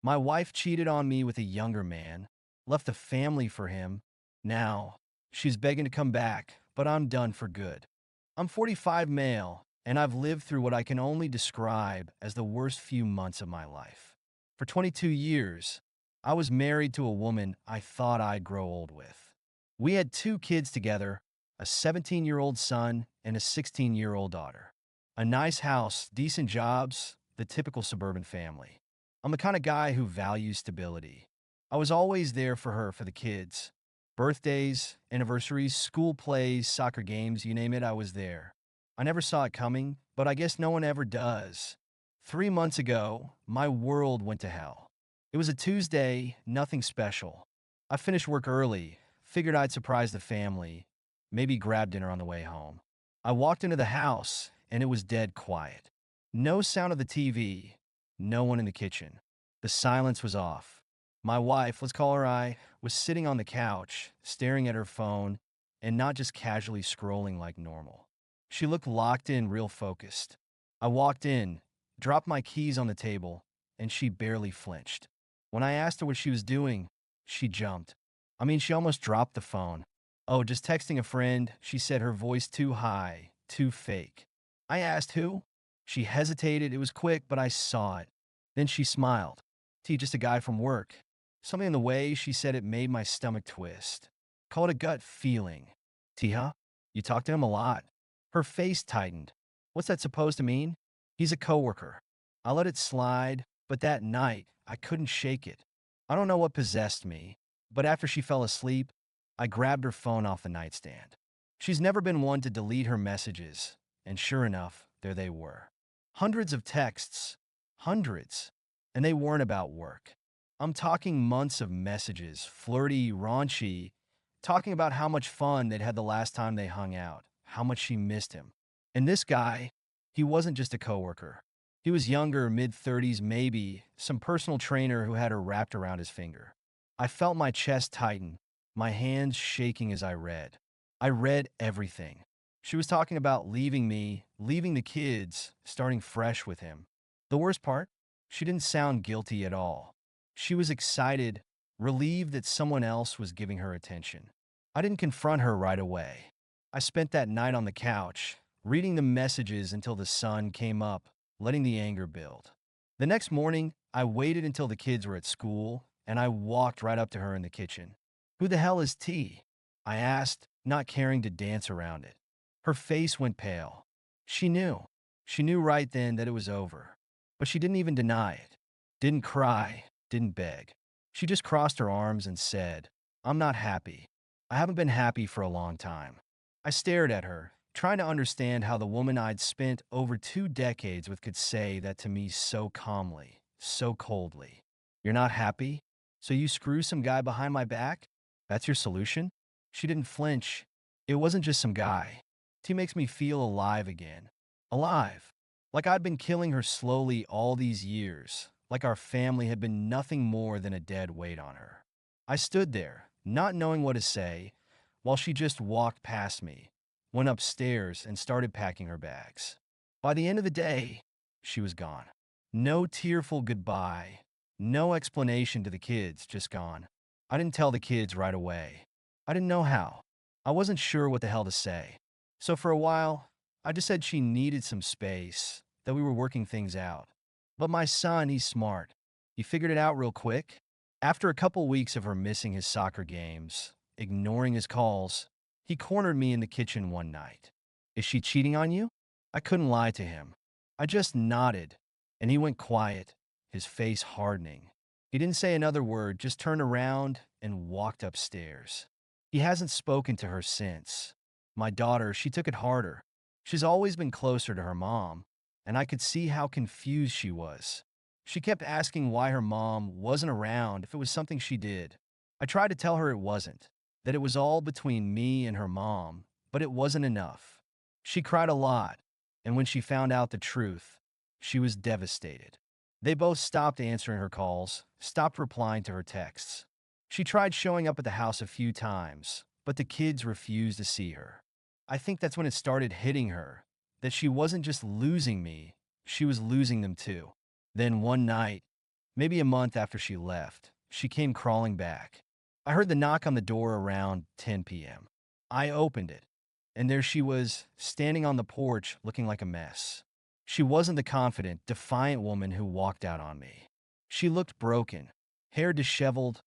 My wife cheated on me with a younger man, left a family for him. Now, she's begging to come back, but I'm done for good. I'm 45 male, and I've lived through what I can only describe as the worst few months of my life. For 22 years, I was married to a woman I thought I'd grow old with. We had two kids together, a 17-year-old son and a 16-year-old daughter. A nice house, decent jobs, the typical suburban family. I'm the kind of guy who values stability. I was always there for her for the kids. Birthdays, anniversaries, school plays, soccer games, you name it, I was there. I never saw it coming, but I guess no one ever does. 3 months ago, my world went to hell. It was a Tuesday, nothing special. I finished work early, figured I'd surprise the family, maybe grab dinner on the way home. I walked into the house, and it was dead quiet. No sound of the TV, no one in the kitchen. The silence was off. My wife, let's call her I, was sitting on the couch, staring at her phone, and not just casually scrolling like normal. She looked locked in, real focused. I walked in, dropped my keys on the table, and she barely flinched. When I asked her what she was doing, she jumped. She almost dropped the phone. Oh, just texting a friend, she said, her voice too high, too fake. I asked who? She hesitated. It was quick, but I saw it. Then she smiled. T, just a guy from work. Something in the way she said it made my stomach twist. Call it a gut feeling. T, huh? You talk to him a lot. Her face tightened. What's that supposed to mean? He's a coworker. I let it slide, but that night, I couldn't shake it. I don't know what possessed me, but after she fell asleep, I grabbed her phone off the nightstand. She's never been one to delete her messages, and sure enough, there they were. Hundreds of texts. Hundreds. And they weren't about work. I'm talking months of messages, flirty, raunchy, talking about how much fun they'd had the last time they hung out, how much she missed him. And this guy, he wasn't just a coworker. He was younger, mid-30s maybe, some personal trainer who had her wrapped around his finger. I felt my chest tighten, my hands shaking as I read. I read everything. She was talking about leaving me, leaving the kids, starting fresh with him. The worst part? She didn't sound guilty at all. She was excited, relieved that someone else was giving her attention. I didn't confront her right away. I spent that night on the couch, reading the messages until the sun came up, letting the anger build. The next morning, I waited until the kids were at school, and I walked right up to her in the kitchen. "Who the hell is T?" I asked, not caring to dance around it. Her face went pale. She knew. She knew right then that it was over. But she didn't even deny it. Didn't cry, didn't beg. She just crossed her arms and said, "I'm not happy. I haven't been happy for a long time." I stared at her, trying to understand how the woman I'd spent over 2 decades with could say that to me so calmly, so coldly. "You're not happy? So you screw some guy behind my back? That's your solution?" She didn't flinch. It wasn't just some guy. He makes me feel alive again. Alive. Like I'd been killing her slowly all these years. Like our family had been nothing more than a dead weight on her. I stood there, not knowing what to say, while she just walked past me, went upstairs, and started packing her bags. By the end of the day, she was gone. No tearful goodbye, no explanation to the kids, just gone. I didn't tell the kids right away. I didn't know how. I wasn't sure what the hell to say. So for a while, I just said she needed some space, that we were working things out. But my son, he's smart. He figured it out real quick. After a couple weeks of her missing his soccer games, ignoring his calls, he cornered me in the kitchen one night. "Is she cheating on you?" I couldn't lie to him. I just nodded, and he went quiet, his face hardening. He didn't say another word, just turned around and walked upstairs. He hasn't spoken to her since. My daughter, she took it harder. She's always been closer to her mom, and I could see how confused she was. She kept asking why her mom wasn't around if it was something she did. I tried to tell her it wasn't, that it was all between me and her mom, but it wasn't enough. She cried a lot, and when she found out the truth, she was devastated. They both stopped answering her calls, stopped replying to her texts. She tried showing up at the house a few times, but the kids refused to see her. I think that's when it started hitting her, that she wasn't just losing me, she was losing them too. Then one night, Maybe a month after she left, she came crawling back. I heard the knock on the door around 10 p.m. I opened it, and there she was, standing on the porch looking like a mess. She wasn't the confident, defiant woman who walked out on me. She looked broken, hair disheveled,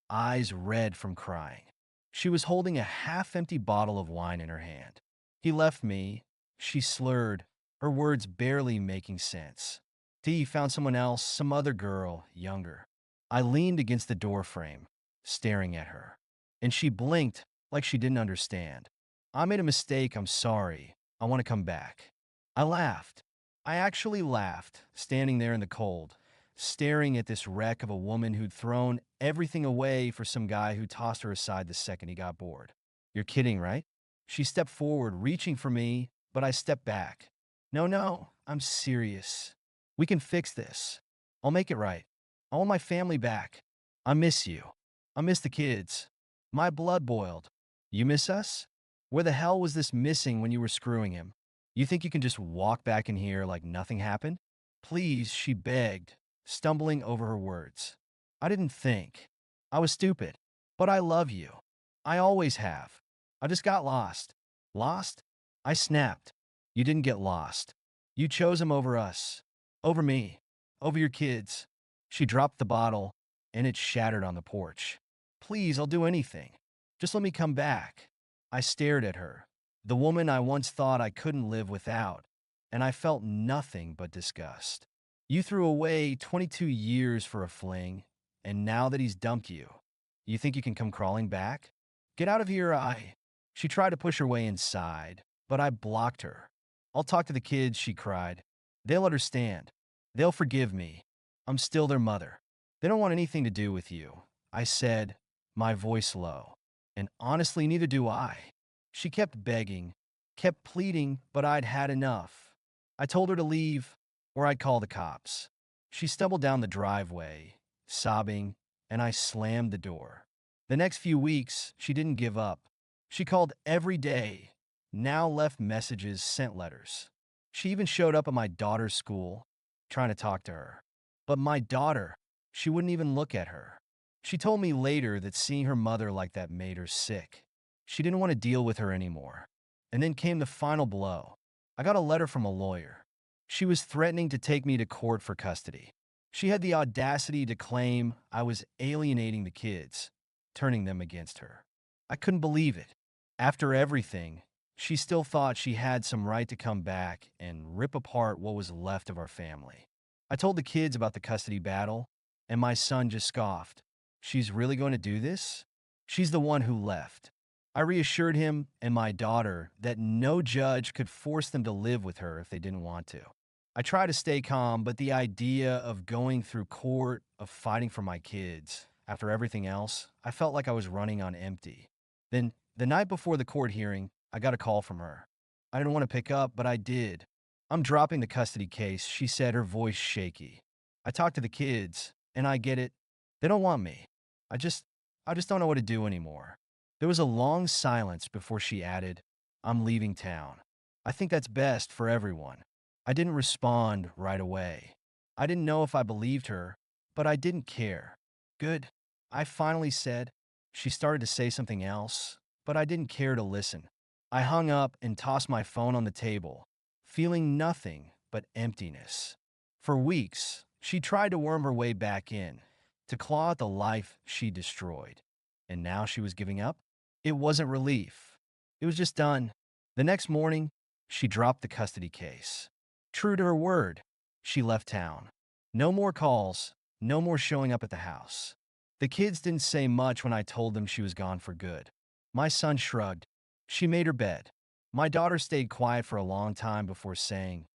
eyes red from crying. She was holding a half-empty bottle of wine in her hand. "He left me," she slurred, her words barely making sense. "He found someone else, some other girl, younger." I leaned against the doorframe, staring at her, and she blinked like she didn't understand. "I made a mistake, I'm sorry. I want to come back." I laughed. I actually laughed, standing there in the cold, staring at this wreck of a woman who'd thrown everything away for some guy who tossed her aside the second he got bored. "You're kidding, right?" She stepped forward, reaching for me, but I stepped back. "No, no, I'm serious. We can fix this. I'll make it right. I want my family back. I miss you. I miss the kids." My blood boiled. "You miss us? Where the hell was this missing when you were screwing him? You think you can just walk back in here like nothing happened?" "Please," she begged, stumbling over her words. "I didn't think. I was stupid. But I love you. I always have. I just got lost." "Lost?" I snapped. "You didn't get lost. You chose him over us. Over me. Over your kids." She dropped the bottle, and it shattered on the porch. "Please, I'll do anything. Just let me come back." I stared at her, the woman I once thought I couldn't live without, and I felt nothing but disgust. "You threw away 22 years for a fling, and now that he's dumped you, you think you can come crawling back? Get out of here, I..." She tried to push her way inside, but I blocked her. "I'll talk to the kids," she cried. "They'll understand. They'll forgive me. I'm still their mother. They don't want anything to do with you," I said, my voice low. "And honestly, neither do I." She kept begging, kept pleading, but I'd had enough. I told her to leave, or I'd call the cops. She stumbled down the driveway, sobbing, and I slammed the door. The next few weeks, she didn't give up. She called every day, now left messages, sent letters. She even showed up at my daughter's school, trying to talk to her. But my daughter, she wouldn't even look at her. She told me later that seeing her mother like that made her sick. She didn't want to deal with her anymore. And then came the final blow. I got a letter from a lawyer. She was threatening to take me to court for custody. She had the audacity to claim I was alienating the kids, turning them against her. I couldn't believe it. After everything, she still thought she had some right to come back and rip apart what was left of our family. I told the kids about the custody battle, and my son just scoffed. "She's really going to do this? She's the one who left." I reassured him and my daughter that no judge could force them to live with her if they didn't want to. I tried to stay calm, but the idea of going through court, of fighting for my kids, after everything else, I felt like I was running on empty. Then, the night before the court hearing, I got a call from her. I didn't want to pick up, but I did. "I'm dropping the custody case," she said, her voice shaky. "I talked to the kids, and I get it. They don't want me. I just, I just don't know what to do anymore." There was a long silence before she added, "I'm leaving town. I think that's best for everyone." I didn't respond right away. I didn't know if I believed her, but I didn't care. "Good," I finally said. She started to say something else, but I didn't care to listen. I hung up and tossed my phone on the table, feeling nothing but emptiness. For weeks, she tried to worm her way back in, to claw at the life she destroyed. And now she was giving up? It wasn't relief. It was just done. The next morning, she dropped the custody case. True to her word, she left town. No more calls, no more showing up at the house. The kids didn't say much when I told them she was gone for good. My son shrugged. She made her bed. My daughter stayed quiet for a long time before saying,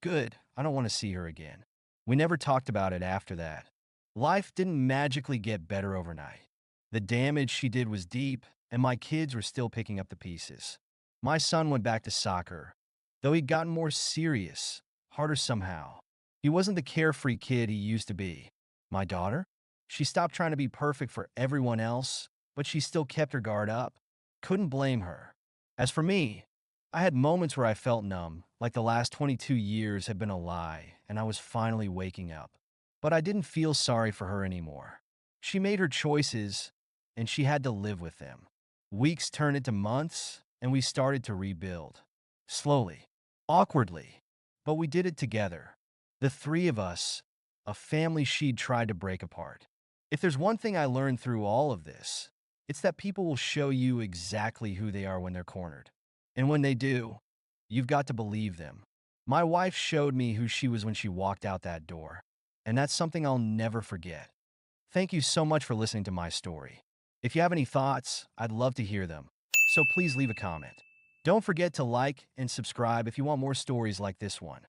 "Good, I don't want to see her again." We never talked about it after that. Life didn't magically get better overnight. The damage she did was deep, and my kids were still picking up the pieces. My son went back to soccer, though he'd gotten more serious, harder somehow. He wasn't the carefree kid he used to be. My daughter? She stopped trying to be perfect for everyone else, but she still kept her guard up. Couldn't blame her. As for me, I had moments where I felt numb, like the last 22 years had been a lie, and I was finally waking up. But I didn't feel sorry for her anymore. She made her choices, and she had to live with them. Weeks turned into months, and we started to rebuild. Slowly, awkwardly, but we did it together. The three of us, a family she'd tried to break apart. If there's one thing I learned through all of this, it's that people will show you exactly who they are when they're cornered. And when they do, you've got to believe them. My wife showed me who she was when she walked out that door, and that's something I'll never forget. Thank you so much for listening to my story. If you have any thoughts, I'd love to hear them, so please leave a comment. Don't forget to like and subscribe if you want more stories like this one.